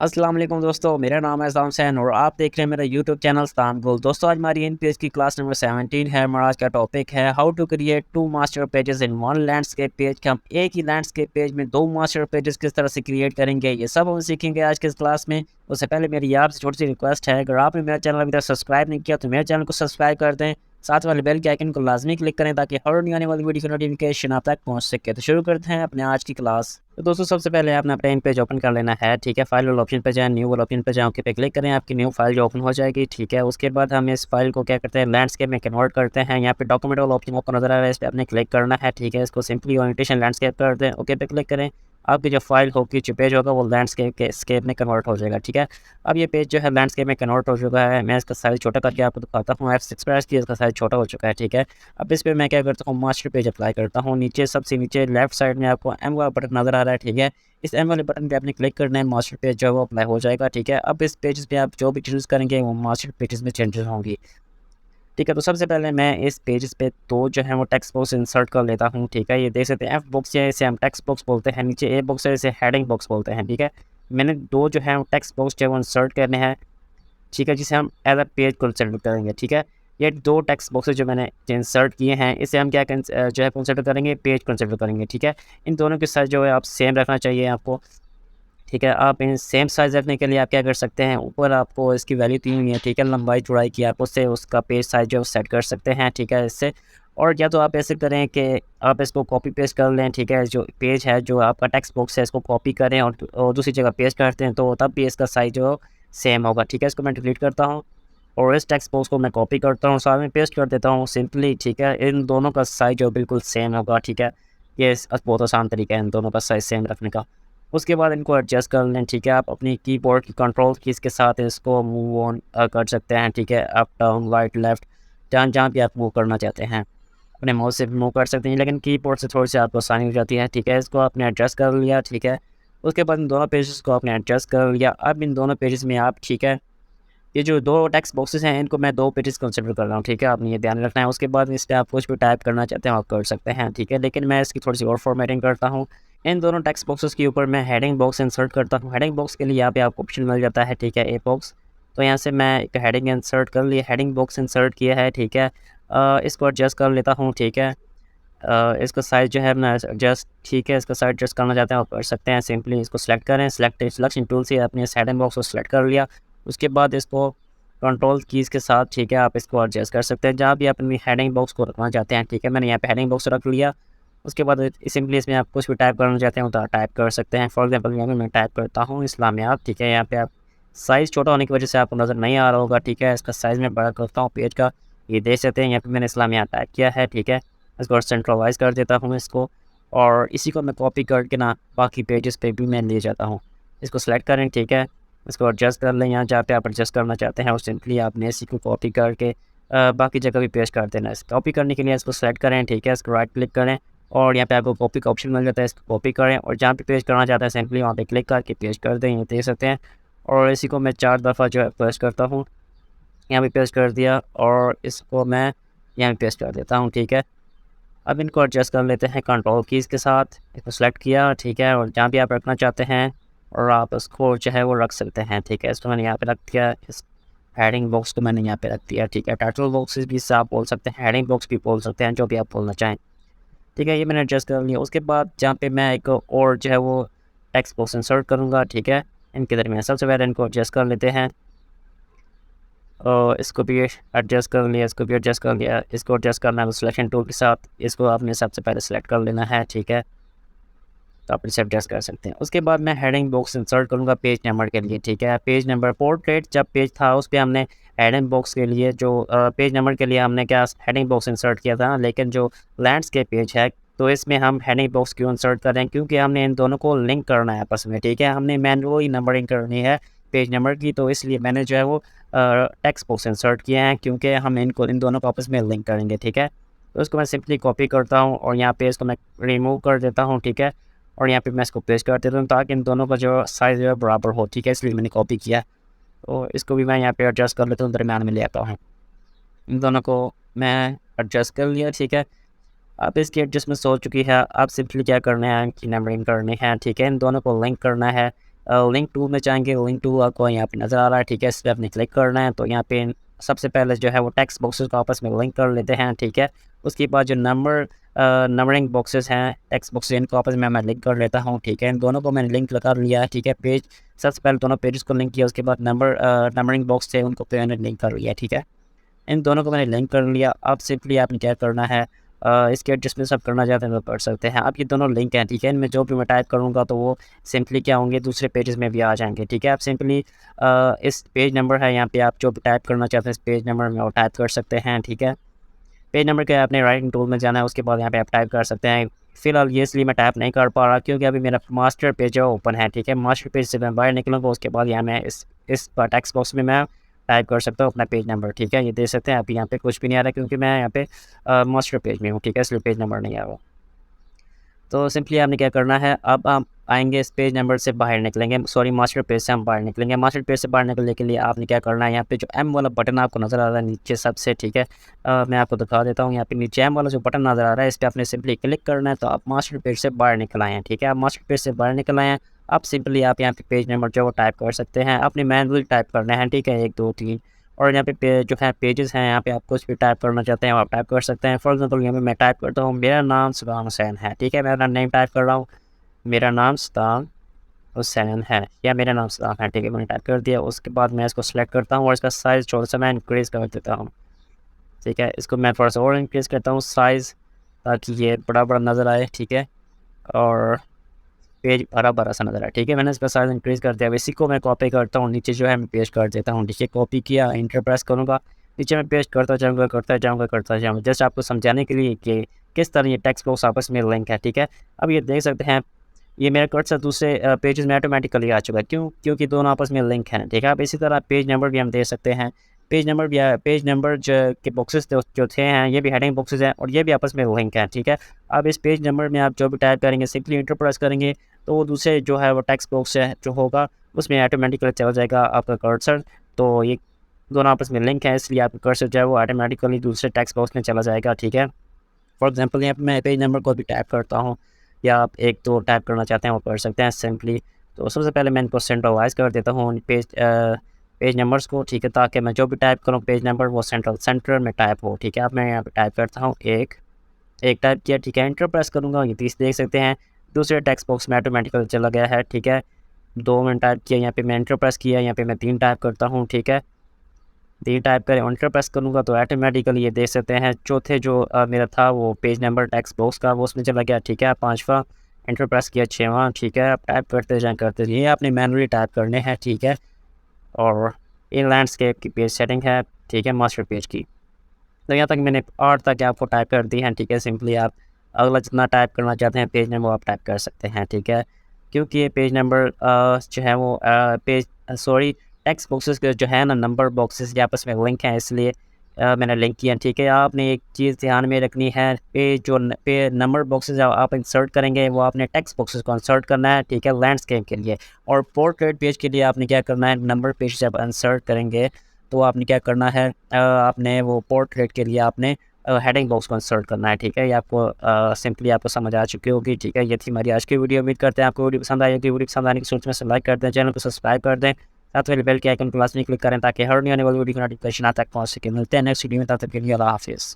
अस्सलाम वालेकुम दोस्तों, मेरा नाम है सैन और आप देख रहे हैं मेरा यूट्यूब चैनल सदामगुल। दोस्तों, आज हमारी इनपेज की क्लास नंबर 17 है। हमारा आज का टॉपिक है how to create 2 master pages in one landscape page. हम एक ही लैंडस्केप पेज में 2 मास्टर पेजेस किस तरह से क्रिएट करेंगे, ये सब हम सीखेंगे आज के इस क्लास में। उससे पहले मेरी आपसे छोटी सी रिक्वेस्ट है, अगर आपने मेरा चैनल अभी तक सब्सक्राइब नहीं किया तो मेरे चैनल को सब्सक्राइब कर दें, साथ वाले बेल के आइकन को लाजमी क्लिक करें ताकि हर नई आने वाली वीडियो की नोटिफिकेशन आप तक पहुंच सके। तो शुरू करते हैं अपने आज की क्लास। तो दोस्तों, सबसे पहले आपने अपना इन पेज ओपन कर लेना है। ठीक है, फाइल वाले ऑप्शन पे जाएं, न्यू वाले ऑप्शन पे जाएं, ओके पे क्लिक करें, आपकी न्यू फाइल जो ओपन हो जाएगी। ठीक है, उसके बाद हम इस फाइल को क्या करते हैं, लैंडस्केप में कन्वर्ट करते हैं। यहाँ पे डॉक्यूमेंट वाला ऑप्शन आपको नजर आ रहा है, इस पर आपने क्लिक करना है। ठीक है, इसको सिंपली ओरिएंटेशन लैंडस्केप कर दें, ओके पे क्लिक करें। आपकी जो फाइल होगी, जो पेज होगा, वो लैंडस्केप के स्केप में कन्वर्ट हो जाएगा। ठीक है, अब ये पेज जो है लैंडस्केप में कन्वर्ट हो चुका है। मैं इसका साइज़ छोटा करके आपको दिखाता हूँ। F6 प्रेस किया, इसका साइज़ छोटा हो चुका है। ठीक है, अब इस पर मैं क्या करता हूँ, मास्टर पेज अप्लाई करता हूँ। नीचे सबसे नीचे लेफ्ट साइड में आपको एम वाला बटन नज़र आ रहा है। ठीक है, इस एम वाले बटन पे आपने क्लिक करना है, मास्टर पेज जो है वो अप्लाई हो जाएगा। ठीक है, अब इस पेज पे आप जो भी चेंजेस करेंगे वो मास्टर पेजेस में चेंजेस होंगी। ठीक है, तो सबसे पहले मैं इस पेज पे तो जो है वो टेक्स्ट बॉक्स इंसर्ट कर लेता हूँ। ठीक है, ये देख सकते हैं एफ बॉक्स है, इसे हम टेक्स्ट बॉक्स बोलते हैं। नीचे ए बॉक्स है, इसे हेडिंग बॉक्स बोलते हैं। ठीक है, मैंने दो जो है टेक्स्ट बॉक्स जो है वो इंसर्ट करने हैं। ठीक है, जिसे हम एज अ पेज कंसिडर करेंगे। ठीक है, ये दो टेक्स्ट बॉक्सेस जो मैंने इंसर्ट किए हैं, इसे हम क्या जो है कंसिडर करेंगे, पेज कंसिडर करेंगे। ठीक है, इन दोनों के साइज जो है आप सेम रखना चाहिए आपको। ठीक है, आप इन सेम साइज़ रखने के लिए आप क्या कर सकते हैं, ऊपर आपको इसकी वैल्यू दी हुई है। ठीक है, लंबाई चौड़ाई की आप उससे उसका पेज साइज जो है सेट कर सकते हैं। ठीक है, इससे और या तो आप ऐसे करें कि आप इसको कॉपी पेस्ट कर लें। ठीक है, जो पेज है, जो आपका टेक्स्ट बॉक्स है, इसको कॉपी करें और दूसरी जगह पेस्ट करते हैं, तो तब भी इसका साइज जो सेम होगा। ठीक है, इसको मैं डिलीट करता हूँ और इस टेक्स्ट बॉक्स को मैं कॉपी करता हूँ, साथ में पेस्ट कर देता हूँ सिंपली। ठीक है, इन दोनों का साइज जो बिल्कुल सेम होगा। ठीक है, ये बहुत आसान तरीका है इन दोनों का साइज सेम रखने का। उसके बाद इनको एडजस्ट कर लें। ठीक है, आप अपनी कीबोर्ड की कंट्रोल कीज़ के साथ इसको मूव ऑन कर सकते हैं। ठीक है, अप डाउन राइट लेफ़्ट जहाँ जहाँ भी आप मूव करना चाहते हैं अपने माउस से भी मूव कर सकते हैं, लेकिन कीबोर्ड से थोड़ी सी आपको आसानी हो जाती है। ठीक है, इसको आपने एडजस्ट कर लिया। ठीक है, उसके बाद इन दोनों पेजेस को आपने एडजस्ट कर लिया। अब इन दोनों पेजेस में आप, ठीक है, ये जो दो टेक्स्ट बॉक्सेस हैं, इनको मैं दो पेजेस कंसिडर कर रहा हूँ। ठीक है, आपने ये ध्यान रखना है। उसके बाद इस पर आप कुछ भी टाइप करना चाहते हैं आप कर सकते हैं। ठीक है, लेकिन मैं इसकी थोड़ी सी और फॉर्मेटिंग करता हूँ। इन दोनों टेक्स्ट बॉक्सेस के ऊपर मैं हेडिंग बॉक्स इंसर्ट करता हूँ। हेडिंग बॉक्स के लिए यहाँ पे आपको ऑप्शन मिल जाता है। ठीक है, ए बॉक्स, तो यहाँ से मैं एक हेडिंग इंसर्ट कर लिया, हेडिंग बॉक्स इंसर्ट किया है। ठीक है, इसको एडजस्ट कर लेता हूँ। ठीक है, इसका साइज़ जो है मैं एडजस्ट, ठीक है, इसका साइज़ एडजस्ट करना चाहते हैं आप कर सकते हैं। सिंपली इसको सेलेक्ट करें, सिलेक्शन टूल से अपने हेडिंग बॉक्स को सेलेक्ट कर लिया। उसके बाद इसको कंट्रोल कीज़ के साथ, ठीक है, आप इसको एडजस्ट कर सकते हैं जहाँ भी आप अपनी हेडिंग बॉक्स को रखना चाहते हैं। ठीक है, मैंने यहाँ पे हेडिंग बॉक्स रख लिया। उसके बाद सिंपली इसमें आप कुछ भी टाइप करना चाहते हैं तो टाइप कर सकते हैं। फॉर एग्जांपल यहाँ पे मैं टाइप करता हूँ इस्लामियात। ठीक है, यहाँ पे आप साइज़ छोटा होने की वजह से आपको नज़र नहीं आ रहा होगा। ठीक है, इसका साइज़ मैं बड़ा करता हूँ पेज का, ये देख सकते हैं यहाँ पे मैंने इस्लामियात टाइप किया है। ठीक है, इसको सेंट्रलाइज़ कर देता हूँ इसको, और इसी को मैं कॉपी करके ना बाकी पेजेस पे भी मैं ले जाता हूँ। इसको सेलेक्ट करें। ठीक है, इसको एडजस्ट कर लें, यहाँ जहाँ पे आप एडजस्ट करना चाहते हैं और सिंपली आपने इसी को कॉपी करके बाकी जगह भी पेस्ट कर देना है। कॉपी करने के लिए इसको सेलेक्ट करें। ठीक है, इसको राइट क्लिक करें और यहाँ पे आपको कॉपी का ऑप्शन मिल जाता है, इसको कॉपी करें और जहाँ पे पेस्ट करना चाहते हैं सिंपली वहाँ पे क्लिक करके पेस्ट कर दें, ये देख सकते हैं। और इसी को मैं 4 दफ़ा जो है पेस्ट करता हूँ, यहाँ पे पेस्ट कर दिया और इसको मैं यहाँ पे पेस्ट कर देता हूँ। ठीक है, अब इनको एडजस्ट कर लेते हैं कंट्रोल कीज़ के साथ, इसको सेलेक्ट किया। ठीक है, और जहाँ भी आप रखना चाहते हैं और आप उसको जो है वो रख सकते हैं। ठीक है, इसको मैंने यहाँ पे रख दिया, इस हेडिंग बॉक्स को मैंने यहाँ पे रख दिया। ठीक है, टाइटल बॉक्स भी इससे आप बोल सकते हैं, हेडिंग बॉक्स भी बोल सकते हैं, जो भी आप बोलना चाहें। ठीक है, ये मैंने एडजस्ट कर लिया। उसके बाद जहाँ पे मैं एक और जो है वो टेक्स्ट बॉक्स इंसर्ट करूँगा। ठीक है, इनके दरमियान सबसे पहले इनको एडजस्ट कर लेते हैं और इसको भी एडजस्ट कर लिया, इसको भी एडजस्ट कर लिया। इसको एडजस्ट करना है तो सिलेक्शन टूल के साथ इसको आपने सबसे पहले सेलेक्ट कर लेना है। ठीक है, तो आप इसे एडजस्ट कर सकते हैं। उसके बाद मैं हेडिंग बॉक्स इंसर्ट करूँगा पेज नंबर के लिए। ठीक है, पेज नंबर पोर्ट्रेट जब पेज था उस पर हमने हेडिंग बॉक्स के लिए जो पेज नंबर के लिए हमने क्या हेडिंग बॉक्स इंसर्ट किया था, लेकिन जो लैंडस्केप पेज है तो इसमें हम हेडिंग बॉक्स क्यों इंसर्ट करें, क्योंकि हमने इन दोनों को लिंक करना है आपस में। ठीक है, हमने मैनुअली नंबरिंग करनी है पेज नंबर की, तो इसलिए मैंने जो है वो टेक्स्ट बॉक्स इंसर्ट किए हैं, क्योंकि हम इन दोनों को आपस में लिंक करेंगे। ठीक है, तो इसको मैं सिंपली कॉपी करता हूँ और यहाँ पे इसको मैं रिमूव कर देता हूँ। ठीक है, और यहाँ पे मैं इसको पेस्ट कर देता हूँ ताकि इन दोनों का जो साइज़ है बराबर हो। ठीक है, इसलिए मैंने कॉपी किया और इसको भी मैं यहाँ पे एडजस्ट कर लेता हूँ, दरम्यान में ले आता हूँ। इन दोनों को मैं एडजस्ट कर लिया। ठीक है, अब इसकी एडजस्टमेंट हो चुकी है। अब सिंपली क्या करना है कि नंबरिंग करनी है। ठीक है, इन दोनों को लिंक करना है लिंक टूल में जाएंगे, लिंक टूल आपको यहाँ पे नज़र आ रहा है, ठीक है। इस पर आपने क्लिक करना है। तो यहाँ पे सबसे पहले जो है वो टेक्स्ट बॉक्सेस को आपस में लिंक कर लेते हैं, ठीक है। उसके बाद जो नंबरिंग बॉक्सेस हैं, टेक्स्ट बॉक्सेस, इनको आपस में मैं लिंक कर लेता हूँ, ठीक है। इन दोनों को मैंने लिंक लगा लिया है, ठीक है। पेज सबसे पहले दोनों पेजेस को लिंक किया, उसके बाद नंबरिंग बॉक्स थे उनको मैंने लिंक कर लिया, ठीक है। इन दोनों को मैंने लिंक कर लिया। अब सिंपली आपने क्या करना है, इसके एडजस्टमेंट सब करना चाहते हैं तो कर सकते हैं। अब ये दोनों लिंक हैं, ठीक है। इनमें जो भी मैं टाइप करूँगा तो वो सिंपली क्या होंगे, दूसरे पेजेस में भी आ जाएंगे, ठीक है। आप सिंपली इस पेज नंबर है यहाँ पे, आप जो भी टाइप करना चाहते हैं इस पेज नंबर में वो टाइप कर सकते हैं, ठीक है। पेज नंबर के आपने राइटिंग टूल में जाना है, उसके बाद यहाँ पे आप टाइप कर सकते हैं। फिलहाल ये इसलिए मैं टाइप नहीं कर पा रहा क्योंकि अभी मेरा मास्टर पेज है ओपन है, ठीक है। मास्टर पेज से मैं बाहर निकलूँगा, उसके बाद यहाँ मैं इस टेक्स्ट बॉक्स में मैं टाइप कर सकता हूँ अपना पेज नंबर, ठीक है। ये देख सकते हैं अभी यहाँ पे कुछ भी नहीं आ रहा क्योंकि मैं यहाँ पे मास्टर पेज में हूँ, ठीक है, इसलिए पेज नंबर नहीं आ रहा। तो सिंपली आपने क्या करना है, अब हम आएंगे इस पेज नंबर से बाहर निकलेंगे, सॉरी मास्टर पेज से हम बाहर निकलेंगे। मास्टर पेज से बाहर निकलने के लिए आपने क्या करना है, यहाँ पे जो एम वाला बटन आपको नज़र आ रहा है नीचे सबसे, ठीक है। मैं आपको दिखा देता हूँ। यहाँ पे नीचे एम वाला जो बटन नज़र आ रहा है इस पर आपने सिंपली क्लिक करना है। तो आप मास्टर पेज से बाहर निकल आए हैं, ठीक है। आप मास्टर पेज से बाहर निकल आए हैं। अब सिंपली आप यहाँ पे पेज नंबर जो वो टाइप कर सकते हैं, अपने मैनुअली टाइप करना है, ठीक है, 1 2 3। और यहाँ पे जो है पेजेस हैं, यहाँ पे आप कुछ भी टाइप करना चाहते हैं आप टाइप कर सकते हैं। फॉर एग्जांपल यहाँ पे मैं टाइप करता हूँ, मेरा नाम सदाम हुसैन है, ठीक है। मेरा नेम टाइप कर रहा हूँ, मेरा नाम सदाम हुसैन है, या मेरा नाम सदाम है, ठीक है। मैंने टाइप कर दिया। उसके बाद मैं इसको सेलेक्ट करता हूँ और इसका साइज़ थोड़ा सा मैं इंक्रीज़ कर देता हूँ, ठीक है। इसको मैं थोड़ा सा और इंक्रीज़ करता हूँ साइज़, ताकि ये बड़ा बड़ा नज़र आए, ठीक है। और पेज भरा भरा सा नज़र आए, ठीक है। मैंने इसका साइज़ इंक्रीज़ कर दिया। इसी को मैं कॉपी करता हूँ, नीचे जो है मैं पेस्ट कर देता हूँ, ठीक है। कॉपी किया, इंटर प्रेस करूँगा, नीचे मैं पेस्ट करता जाऊँगा करता जाऊँगा जस्ट आपको समझाने के लिए कि किस तरह ये टेक्स्ट बॉक्स आपस में लिंक है, ठीक है। अब ये देख सकते हैं, ये मेरा कर्सर दूसरे पेजेस में ऑटोमेटिकली आ चुका है, क्यों, क्योंकि दोनों आपस में लिंक हैं, ठीक है। अब इसी तरह पेज नंबर भी हम दे सकते हैं। पेज नंबर जो के बॉक्सेस जो थे हैं, ये भी हेडिंग बॉक्सेस हैं और ये भी आपस में लिंक हैं, ठीक है। अब इस पेज नंबर में आप जो भी टाइप करेंगे सिंपली इंटर प्रेस करेंगे तो वो दूसरे जो है वो टेक्स्ट बॉक्स है जो होगा उसमें ऑटोमेटिकली चला जाएगा आपका कर्सर। तो ये दोनों आपस में लिंक है, इसलिए आपका कर्सर जो है वो ऑटोमेटिकली दूसरे टेक्स्ट बॉक्स में चला जाएगा, ठीक है। फॉर एग्जांपल यहाँ पे मैं पेज नंबर को भी टाइप करता हूँ, या आप 1 2 टाइप करना चाहते हैं वो कर सकते हैं सिंपली। तो सबसे पहले मैं इनको सेंट्रलाइज कर देता हूँ पेज नंबर्स को, ठीक है, ताकि मैं जो भी टाइप करूँ पेज नंबर वो सेंटर में टाइप हो, ठीक है। अब मैं यहाँ पे टाइप करता हूँ एक टाइप किया, ठीक है। इंटर प्रेस करूँगा, ये 30 देख सकते हैं दूसरे टेक्स्ट बॉक्स में ऑटोमेटिकली चला गया है, ठीक है। 2 मैंने टाइप किया, यहाँ पे मैं इंटर प्रेस किया, यहाँ पे मैं 3 टाइप करता हूँ, ठीक है। 3 टाइप करें, एंटर प्रेस करूँगा तो ऑटोमेटिकली ये देख सकते हैं चौथे जो मेरा था वो पेज नंबर टेक्स्ट बॉक्स का वो उसमें चला गया, ठीक है। 5वां एंटर प्रेस किया, 6वां, ठीक है। आप टाइप करते जाएँ ये आपने मैनुअली टाइप करने हैं, ठीक है। और इन लैंडस्केप की पेज सेटिंग है, ठीक है, मास्टर पेज की। तो यहाँ तक मैंने 8 तक आपको टाइप कर दी हैं, ठीक है। सिंपली आप अगला जितना टाइप करना चाहते हैं पेज नंबर वो आप टाइप कर सकते हैं, ठीक है। क्योंकि ये पेज नंबर जो है वो टेक्स्ट बॉक्सेस के जो है ना नंबर बॉक्सेस के आपस में लिंक हैं, इसलिए मैंने लिंक किया, ठीक है। आपने एक चीज़ ध्यान में रखनी है, पे नंबर बॉक्सेस आप इंसर्ट करेंगे वो आपने टेक्स्ट बॉक्सेस को इंसर्ट करना है, ठीक है, लैंडस्केप के लिए। और पोर्ट्रेट पेज के लिए आपने क्या करना है, नंबर पेज जब इंसर्ट करेंगे तो आपने क्या करना है, आपने वो पोर्ट्रेट के लिए आपने हेडिंग बॉक्स को इंसर्ट करना है, ठीक है। ये आपको सिंपली आपको समझ आ चुकी होगी, ठीक है। ये थी हमारी आज की वीडियो। उम्मीद करते हैं आपको वीडियो पसंद आई होगी। वीडियो पसंद आने की सोच में से लाइक कर दें, चैनल को सब्सक्राइब कर दें, साथ में बेल के आइकन को लाजमी क्लिक करें ताकि हर नई आने वाली वीडियो की नोटिफिकेशन आप तक पहुँच सके। मिलते हैं नेक्स्ट वीडियो में, तब तक के लिए अल्लाह हाफिज़।